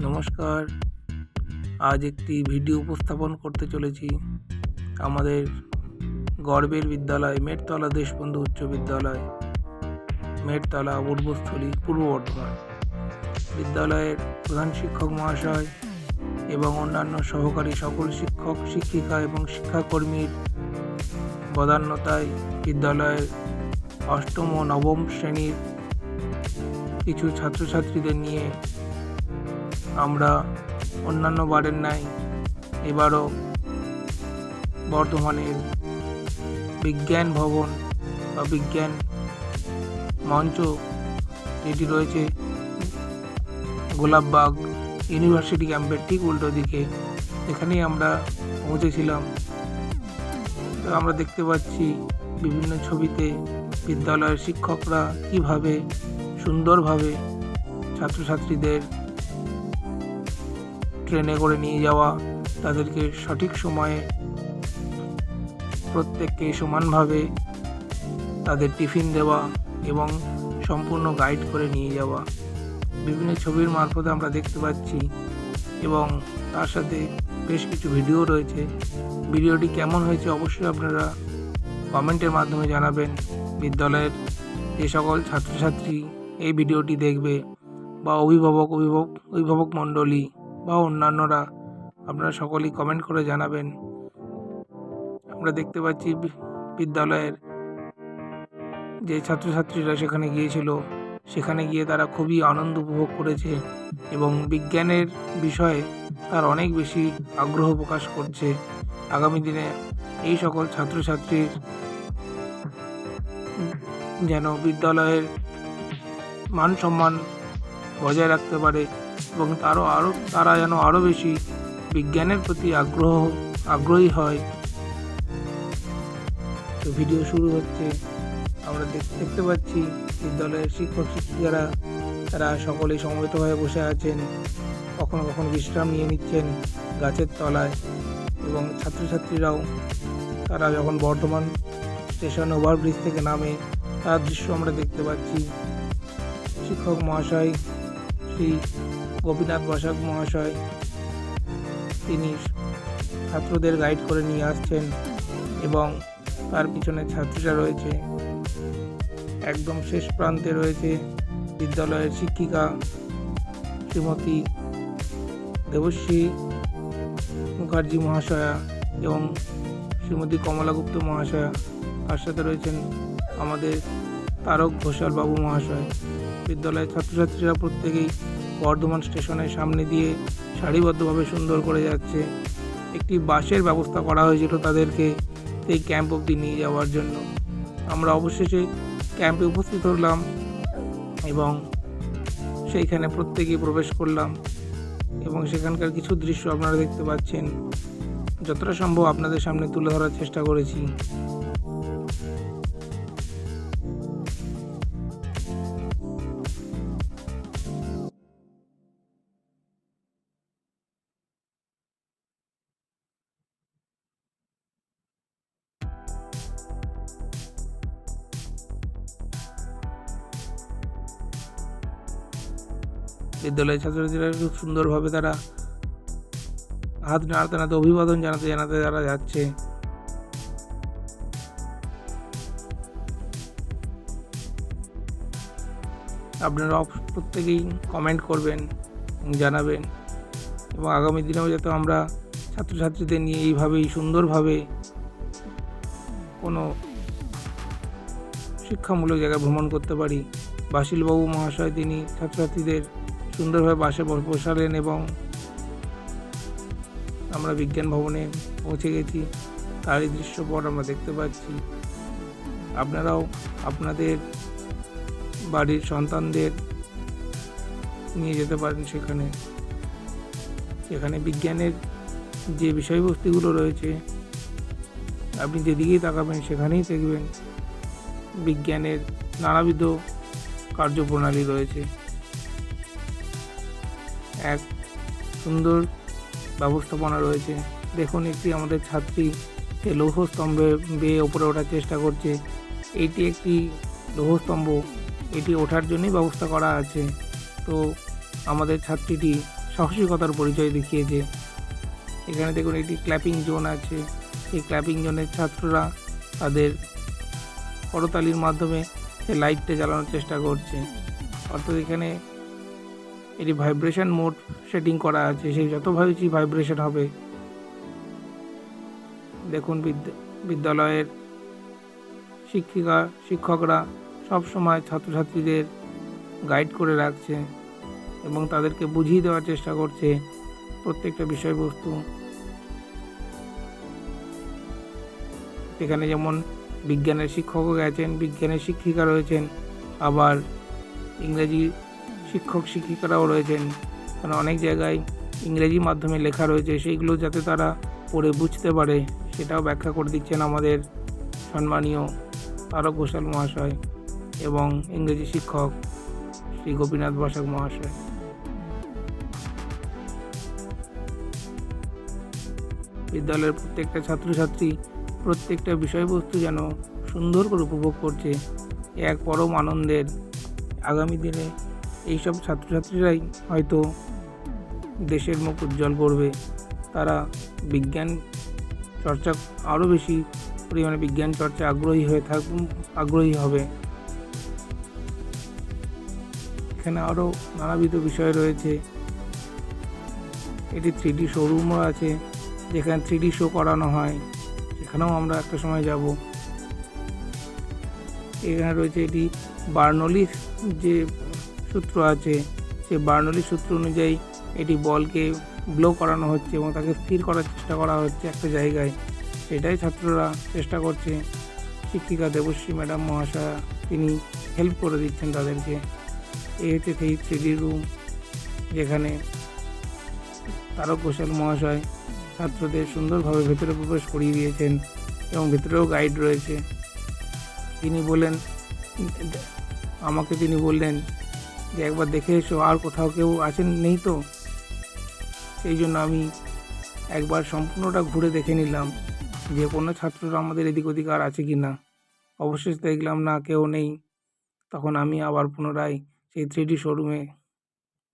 নমস্কার। আজ একটি ভিডিও উপস্থাপন করতে চলেছি আমাদের গর্বের বিদ্যালয় মেটতলা দেশবন্ধু উচ্চ বিদ্যালয়, মেটতলা পূর্বস্থলী, পূর্ব বর্ধমান। বিদ্যালয়ের প্রধান শিক্ষক মহাশয় এবং অন্যান্য সহকারী সকল শিক্ষক শিক্ষিকা এবং শিক্ষাকর্মীর বদান্যতায় বিদ্যালয়ের অষ্টম ও নবম শ্রেণীর কিছু ছাত্রছাত্রীদের নিয়ে আমরা অন্যান্য বারের ন্যায় এবারও বর্ধমানের বিজ্ঞান ভবন বা বিজ্ঞান মঞ্চ যেটি রয়েছে গোলাপবাগ ইউনিভার্সিটি ক্যাম্পের ঠিক উল্টো দিকে, এখানেই আমরা পৌঁছেছিলাম। তো আমরা দেখতে পাচ্ছি বিভিন্ন ছবিতে বিদ্যালয়ের শিক্ষকরা কীভাবে সুন্দরভাবে ছাত্রছাত্রীদের ট্রেনে করে নিয়ে যাওয়া, তাদেরকে সঠিক সময়ে প্রত্যেককে সমানভাবে তাদের টিফিন দেওয়া এবং সম্পূর্ণ গাইড করে নিয়ে যাওয়া বিভিন্ন ছবির মারফতে আমরা দেখতে পাচ্ছি। এবং তার সাথে বেশ কিছু ভিডিও রয়েছে। ভিডিওটি কেমন হয়েছে অবশ্যই আপনারা কমেন্টের মাধ্যমে জানাবেন। বিদ্যালয়ের যে সকল ছাত্রছাত্রী এই ভিডিওটি দেখবে বা অভিভাবক মণ্ডলী বা অন্যান্যরা, আপনারা সকলেই কমেন্ট করে জানাবেন। আমরা দেখতে পাচ্ছি বিদ্যালয়ের যে ছাত্রছাত্রীরা সেখানে গিয়েছিল, সেখানে গিয়ে তারা খুবই আনন্দ উপভোগ করেছে এবং বিজ্ঞানের বিষয়ে তার অনেক বেশি আগ্রহ প্রকাশ করছে। আগামী দিনে এই সকল ছাত্রছাত্রীর যেন বিদ্যালয়ের মান সম্মান বজায় রাখতে পারে এবং তারা যেন আরও বেশি বিজ্ঞানের প্রতি আগ্রহী হয়। তো ভিডিও শুরু হচ্ছে। আমরা দেখতে পাচ্ছি বিদ্যালয়ের শিক্ষক শিক্ষিকারা তারা সকলেই সমবেতভাবে বসে আছেন, কখনো কখনো বিশ্রাম নিয়ে নিচ্ছেন গাছের তলায়। এবং ছাত্রছাত্রীরাও তারা যখন বর্ধমান স্টেশন ওভারব্রিজ থেকে নামে তার দৃশ্য আমরা দেখতে পাচ্ছি। শিক্ষক মহাশয় শ্রী গোপীনাথ বসাক মহাশয় তিনি ছাত্রদের গাইড করে নিয়ে আসছেন এবং তার পিছনে ছাত্রীরা রয়েছে। একদম শেষ প্রান্তে রয়েছে বিদ্যালয়ের শিক্ষিকা শ্রীমতী দেবশ্রী মুখার্জি মহাশয়া এবং শ্রীমতী কমলা গুপ্ত মহাশয়া। তার সাথে রয়েছেন আমাদের তারক ঘোষাল বাবু মহাশয়। বিদ্যালয়ের ছাত্রছাত্রীরা প্রত্যেকেই বর্ধমান স্টেশনের সামনে দিয়ে সারিবদ্ধভাবে সুন্দর করে যাচ্ছে। একটি বাসের ব্যবস্থা করা হয়েছিল তাদেরকে সেই ক্যাম্প অবধি নিয়ে যাওয়ার জন্য। আমরা অবশেষে ক্যাম্পে উপস্থিত হলাম এবং সেইখানে প্রত্যেকেই প্রবেশ করলাম এবং সেখানকার কিছু দৃশ্য আপনারা দেখতে পাচ্ছেন। যতটা সম্ভব আপনাদের সামনে তুলে ধরার চেষ্টা করেছি। বিদ্যালয়ের ছাত্রছাত্রীরা খুব সুন্দরভাবে তারা হাত নাড়াতে নাড়াতে অভিবাদন জানাতে জানাতে তারা যাচ্ছে। আপনারা প্রত্যেকেই কমেন্ট করবেন এবং জানাবেন এবং আগামী দিনেও যাতে আমরা ছাত্রছাত্রীদের নিয়ে এইভাবেই সুন্দরভাবে কোনো শিক্ষামূলক জায়গায় ভ্রমণ করতে পারি। বাসিলবাবু মহাশয় তিনি ছাত্রছাত্রীদের সুন্দরভাবে বাসে বসালেন এবং আমরা বিজ্ঞান ভবনে পৌঁছে গেছি। তারই দৃশ্যপট আমরা দেখতে পাচ্ছি। আপনারাও আপনাদের বাড়ির সন্তানদের নিয়ে যেতে পারেন সেখানে বিজ্ঞানের যে বিষয়বস্তুগুলো রয়েছে আপনি যেদিকেই তাকাবেন সেখানেই দেখবেন বিজ্ঞানের নানাবিধ কার্যপ্রণালী রয়েছে। এক সুন্দর ব্যবস্থাপনা রয়েছে। দেখুন, একটি আমাদের ছাত্রী সে লৌহস্তম্ভে বেয়ে ওপরে ওঠার চেষ্টা করছে। এইটি একটি লৌহস্তম্ভ, এটি ওঠার জন্যই ব্যবস্থা করা আছে। তো আমাদের ছাত্রীটি সাহসিকতার পরিচয় দেখিয়েছে। এখানে দেখুন একটি ক্ল্যাপিং জোন আছে। এই ক্ল্যাপিং জোনের ছাত্ররা তাদের করতালির মাধ্যমে সেই লাইটটা জ্বালানোর চেষ্টা করছে। অর্থাৎ এখানে এটি ভাইব্রেশন মোড সেটিং করা আছে, সেই যত বেশি ভাইব্রেশন হবে। দেখুন বিদ্যালয়ের শিক্ষকরা সব সময় ছাত্রছাত্রীদের গাইড করে রাখছে এবং তাদেরকে বুঝিয়ে দেওয়ার চেষ্টা করছে প্রত্যেকটা বিষয়বস্তু। এখানে যেমন বিজ্ঞানের শিক্ষকও গেছেন, বিজ্ঞানের শিক্ষিকা রয়েছেন, আবার ইংরেজি শিক্ষিকারাও রয়েছেন। কারণ অনেক জায়গায় ইংরেজি মাধ্যমে লেখা রয়েছে, সেইগুলো যাতে তারা পড়ে বুঝতে পারে সেটাও ব্যাখ্যা করে দিচ্ছেন আমাদের সম্মানীয় তারক ঘোষাল মহাশয় এবং ইংরেজি শিক্ষক শ্রী গোপীনাথ বসাক মহাশয়। বিদ্যালয়ের প্রত্যেকটা ছাত্রছাত্রী প্রত্যেকটা বিষয়বস্তু যেন সুন্দর করে উপভোগ করছে, এক পরম আনন্দের। আগামী দিনে এইসব ছাত্রছাত্রীরাই হয়তো দেশের মুখ উজ্জ্বল করবে। তারা বিজ্ঞান চর্চা আরও বেশি পরিমাণে বিজ্ঞান চর্চা আগ্রহী হবে। এখানে আরও নানাবিধ বিষয় রয়েছে। এটি 3D শোরুমও আছে, যেখানে 3D শো করানো হয়, সেখানেও আমরা একটা সময় যাব। এখানে রয়েছে এটি বার্নৌলির যে সূত্র আছে, সে বার্নৌলির সূত্র অনুযায়ী এটি বলকে ব্লো করানো হচ্ছে এবং তাকে স্থির করার চেষ্টা করা হচ্ছে একটা জায়গায়। সেটাই ছাত্ররা চেষ্টা করছে। শিক্ষিকা দেবশ্রী ম্যাডাম মহাশয়া তিনি হেল্প করে দিচ্ছেন তাদেরকে। এই হচ্ছে সেই 3D রুম, যেখানে তারক ঘোষাল মহাশয় ছাত্রদের সুন্দরভাবে ভেতরে প্রবেশ করিয়ে দিয়েছেন এবং ভেতরেও গাইড রয়েছে। তিনি বললেন যে একবার দেখে এসো, আর কোথাও কেউ নেই তো। সেই জন্য আমি একবার সম্পূর্ণটা ঘুরে দেখে নিলাম যে কোনো ছাত্ররা আমাদের এদিক ওদিক আর আছে কি না। অবশেষে দেখলাম না, কেউ নেই। তখন আমি আবার পুনরায় সেই 3D শোরুমে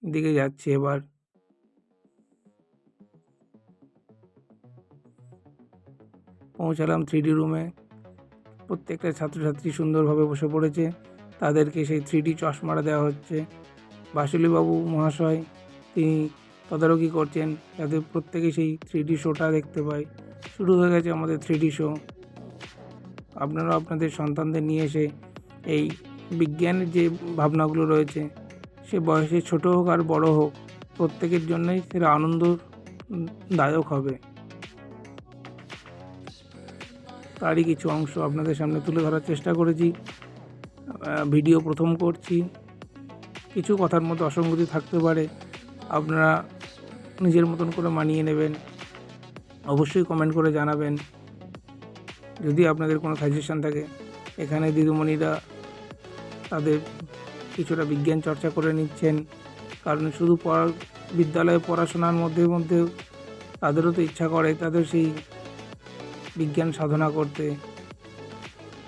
দিকে যাচ্ছি। এবার পৌঁছালাম 3D রুমে। প্রত্যেকটা ছাত্রছাত্রী সুন্দরভাবে বসে পড়েছে, তাদেরকে সেই 3D চশমাটা দেওয়া হচ্ছে। বাসুলিবাবু মহাশয় তিনি তদারকি করছেন যাতে প্রত্যেকে সেই 3D শোটা দেখতে পায়। শুরু হয়ে গেছে আমাদের 3D শো। আপনারা আপনাদের সন্তানদের নিয়ে এসে এই বিজ্ঞানের যে ভাবনাগুলো রয়েছে, সে বয়সে ছোট হোক আর বড় হোক, প্রত্যেকের জন্যই সেটা আনন্দদায়ক হবে। তারই কিছু অংশ আপনাদের সামনে তুলে ধরার চেষ্টা করেছি। ভিডিও প্রথম করছি, কিছু কথার মধ্যে অসঙ্গতি থাকতে পারে, আপনারা নিজের মতন করে মানিয়ে নেবেন। অবশ্যই কমেন্ট করে জানাবেন যদি আপনাদের কোনো সাজেশন থাকে। এখানে দিদিমণিরা তাদের কিছুটা বিজ্ঞান চর্চা করে নিচ্ছেন, কারণ শুধু বিদ্যালয়ে পড়াশোনার মধ্যে তাদেরও তো ইচ্ছা করে তাদের সেই বিজ্ঞান সাধনা করতে।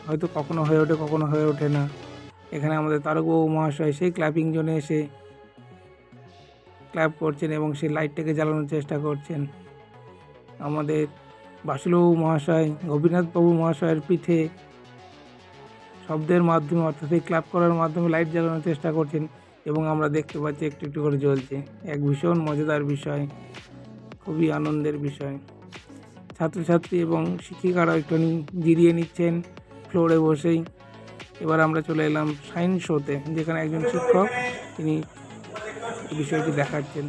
হয়তো কখনো হয়ে ওঠে, কখনো হয়ে ওঠে না। এখানে আমাদের তারকবাবু মহাশয় সেই ক্ল্যাপিং জোনে এসে ক্ল্যাপ করছেন এবং সেই লাইটটাকে জ্বালানোর চেষ্টা করছেন। আমাদের বাসুলবাবু মহাশয় গোপীনাথবাবু মহাশয়ের পিঠে শব্দের মাধ্যমে, অর্থাৎ এই ক্ল্যাপ করার মাধ্যমে লাইট জ্বালানোর চেষ্টা করছেন এবং আমরা দেখতে পাচ্ছি একটু একটু করে জ্বলছে। এক ভীষণ মজাদার বিষয়, খুবই আনন্দের বিষয়। ছাত্রছাত্রী এবং শিক্ষিকারা একটু জিরিয়ে নিচ্ছেন ফ্লোরে বসেই। এবার আমরা চলে এলাম সায়েন্স শোতে, যেখানে একজন শিক্ষক তিনি বিষয়টি দেখাচ্ছেন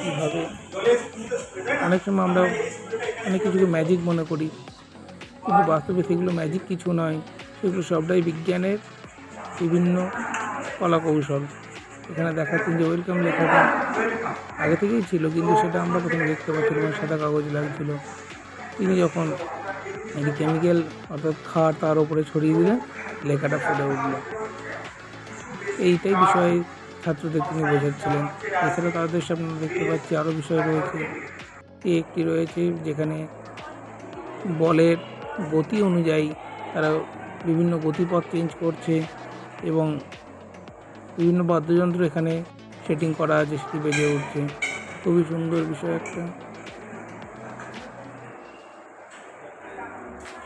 কীভাবে। অনেক সময় আমরা অনেক কিছুকে ম্যাজিক মনে করি, কিন্তু বাস্তবে সেগুলো ম্যাজিক কিছু নয়, সেগুলো সবটাই বিজ্ঞানের বিভিন্ন কলাকৌশল। এখানে দেখাচ্ছেন যে ওয়েলকাম লেখাটা আগে থেকেই ছিল, কিন্তু সেটা আমরা প্রথমে দেখতে পাচ্ছিলাম, সাদা কাগজ লাগছিল। তিনি যখন একটি কেমিক্যাল অর্থাৎ খার তার উপরে ছড়িয়ে দিলেন, লেখাটা ফুটে উঠল। এইটাই বিষয় ছাত্রদের তিনি বোঝাচ্ছিলেন। এছাড়া তাদের সামনে দেখতে পাচ্ছি আরও বিষয় রয়েছে। একটি রয়েছে যেখানে বলের গতি অনুযায়ী তারা বিভিন্ন গতিপথ চেঞ্জ করছে এবং বিভিন্ন বাদ্যযন্ত্র এখানে সেটিং করা আছে, সেটি বেজে উঠছে। খুবই সুন্দর বিষয় একটা,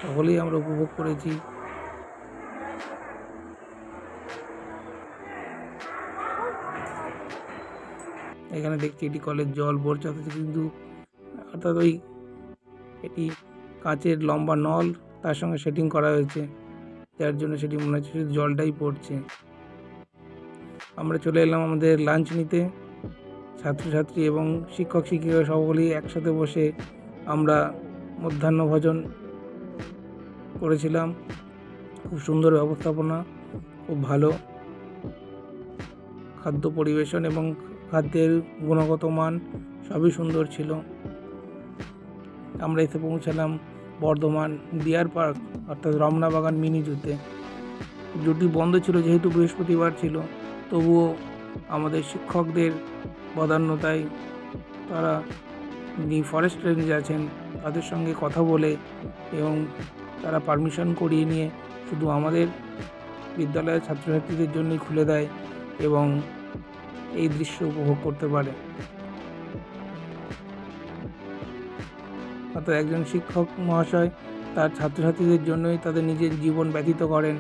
সকলেই আমরা উপভোগ করেছি। এখানে দেখছি এটি কলের জল পড়ছে, কিন্তু অর্থাৎ ওই এটি কাঁচের লম্বা নল, তার সঙ্গে সেটিং করা হয়েছে, যার জন্য সেটি মনে হচ্ছে শুধু জলটাই পড়ছে। আমরা চলে এলাম আমাদের লাঞ্চ নিতে। ছাত্রছাত্রী এবং শিক্ষক শিক্ষিকা সকলেই একসাথে বসে আমরা মধ্যাহ্ন ভোজন করেছিলাম। খুব সুন্দর ব্যবস্থাপনা, খুব ভালো খাদ্য পরিবেশন এবং খাদ্যের গুণগত মান সবই সুন্দর ছিল। আমরা এসে পৌঁছালাম বর্ধমান ডিয়ার পার্ক, অর্থাৎ রমনা বাগান মিনি জুতে। জুটি বন্ধ ছিল যেহেতু বৃহস্পতিবার ছিল, তবুও আমাদের শিক্ষকদের বদান্যতায় তারা যিনি ফরেস্ট রেঞ্জ আছেন তাদের সঙ্গে কথা বলে এবং তারা পারমিশন করিয়ে নিয়ে শুধু আমাদের বিদ্যালয়ের ছাত্রছাত্রীদের জন্যই খুলে দেয় এবং এই দৃশ্য উপভোগ করতে পারে। অর্থাৎ একজন শিক্ষক মহাশয় তার ছাত্রছাত্রীদের জন্যই তাদের নিজের জীবন ব্যতীত করেন।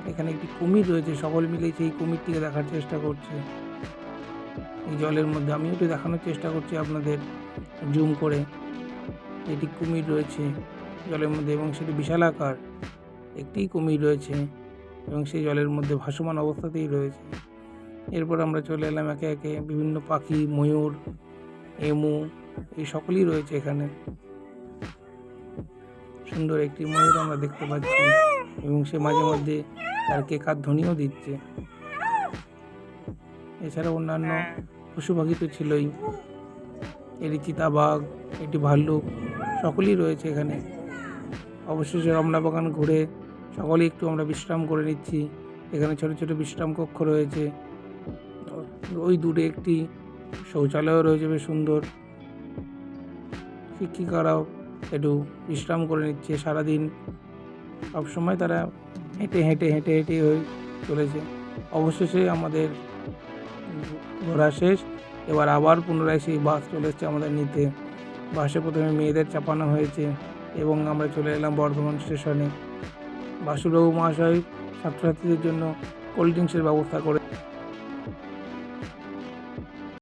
এখানে একটি কুমির রয়েছে, সকল মিলে সেই কুমিরটিকে দেখার চেষ্টা করছে এই জলের মধ্যে। আমিও একটু দেখানোর চেষ্টা করছি আপনাদের জুম করে। এটি কুমির রয়েছে জলের মধ্যে এবং সেটি বিশাল আকার, একটি কুমির রয়েছে এবং সেই জলের মধ্যে ভাসমান অবস্থাতেই রয়েছে। এরপর আমরা চলে এলাম একে একে বিভিন্ন পাখি, ময়ূর, এমু, এই সকলেই রয়েছে এখানে। সুন্দর একটি ময়ূর আমরা দেখতে পাচ্ছি এবং সে মাঝে মধ্যে তার কেকার ধ্বনিও দিচ্ছে। এছাড়া অন্যান্য পশু পাখি তো ছিলই, এটি চিতাবাঘ, এটি ভাল্লুক, সকলেই রয়েছে এখানে। অবশেষে রমনা বাগান ঘুরে সকলেই একটু আমরা বিশ্রাম করে নিচ্ছি। এখানে ছোট ছোট বিশ্রাম কক্ষ রয়েছে, ওই দূরে একটি শৌচালয়ও রয়েছে বেশ সুন্দর। শিক্ষিকারাও একটু বিশ্রাম করে নিচ্ছে, সারাদিন সবসময় তারা হেঁটে হেঁটে হেঁটে হেঁটে হয়ে চলেছে। অবশেষে আমাদের ঘোরা শেষ, এবার আবার পুনরায় সেই বাস চলে এসেছে আমাদের নিতে। বাসে প্রথমে মেয়েদের চাপানো হয়েছে এবং আমরা চলে এলাম বর্ধমান স্টেশনে। বাসুবাবু মহাশয় ছাত্রছাত্রীদের জন্য কোল্ড ড্রিঙ্কসের ব্যবস্থা করে